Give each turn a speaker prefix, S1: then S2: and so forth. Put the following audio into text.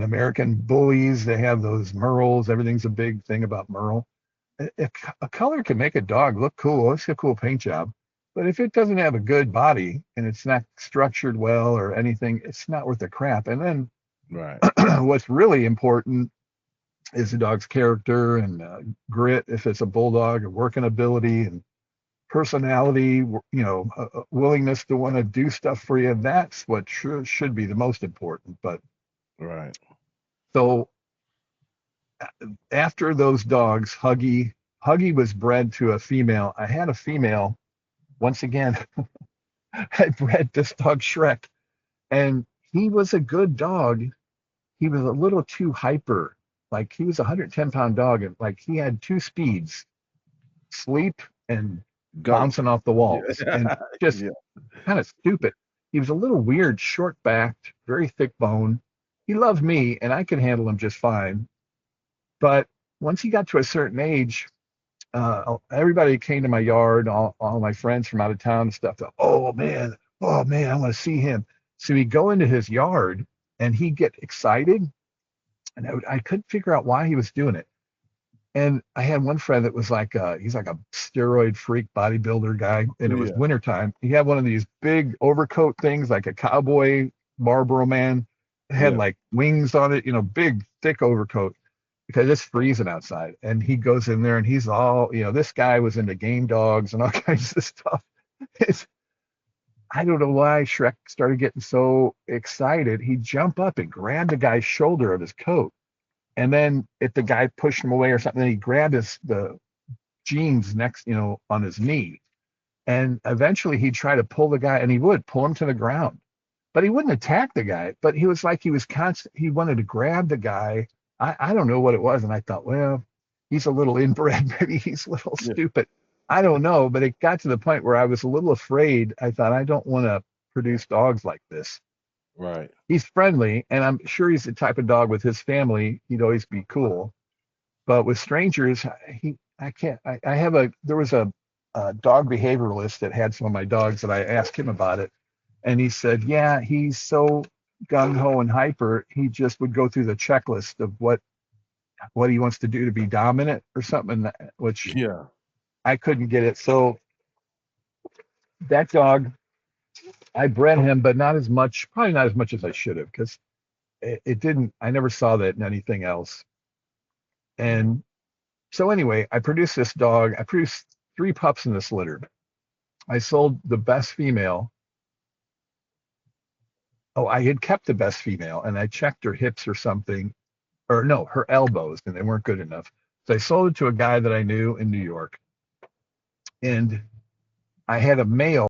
S1: American bullies, they have those merles. Everything's a big thing about merle. A color can make a dog look cool. It's a cool paint job. But if it doesn't have a good body and it's not structured well or anything, it's not worth the crap. And then
S2: Right.
S1: what's really important is the dog's character and grit, if it's a bulldog, and working ability and personality, willingness to want to do stuff for you. That's what should be the most important. But
S2: Right.
S1: so after those dogs, Huggy was bred to a female. I had a female. Once again, I bred this dog Shrek, and he was a good dog. He was a little too hyper. Like he was a 110-pound dog, and like he had two speeds: sleep and
S2: Go.
S1: bouncing off the walls,
S2: Yeah.
S1: and just
S2: Yeah.
S1: kind of stupid. He was a little weird, short backed, very thick bone. He loved me, and I could handle him just fine. But once he got to a certain age, everybody came to my yard, all my friends from out of town and stuff. Oh man, I want to see him. So he'd go into his yard and he'd get excited, and I couldn't figure out why he was doing it. And I had one friend that was like, he's like a steroid freak bodybuilder guy, and it was
S2: Yeah.
S1: wintertime. He had one of these big overcoat things, like a cowboy Marlboro man. It had
S2: Yeah.
S1: like wings on it, big, thick overcoat because it's freezing outside. And he goes in there and he's all, this guy was into game dogs and all kinds of stuff. It's, I don't know why Shrek started getting so excited. He'd jump up and grab the guy's shoulder of his coat. And then if the guy pushed him away or something, then he'd grab the jeans next, on his knee. And eventually he'd try to pull the guy, and he would pull him to the ground. But he wouldn't attack the guy. But he was like he was constant. He wanted to grab the guy. I don't know what it was, and I thought, well, he's a little inbred. Maybe he's a little
S2: Yeah.
S1: stupid. I don't know. But it got to the point where I was a little afraid. I thought I don't want to produce dogs like this.
S2: Right.
S1: He's friendly, and I'm sure he's the type of dog with his family. He'd always be cool. But with strangers, I can't. I have there was a dog behavioralist that had some of my dogs that I asked him about it, and he said, yeah, he's so gung ho and hyper, he just would go through the checklist of what he wants to do to be dominant or something, which
S2: Yeah.
S1: I couldn't get it. So that dog, I bred him, but not as much, probably not as much as I should have, because it didn't. I never saw that in anything else. And so anyway, I produced this dog. I produced three pups in this litter. I sold the best female. Oh, I had kept the best female, and I checked her hips or something, or no, her elbows, and they weren't good enough. So I sold it to a guy that I knew in New York, and I had a male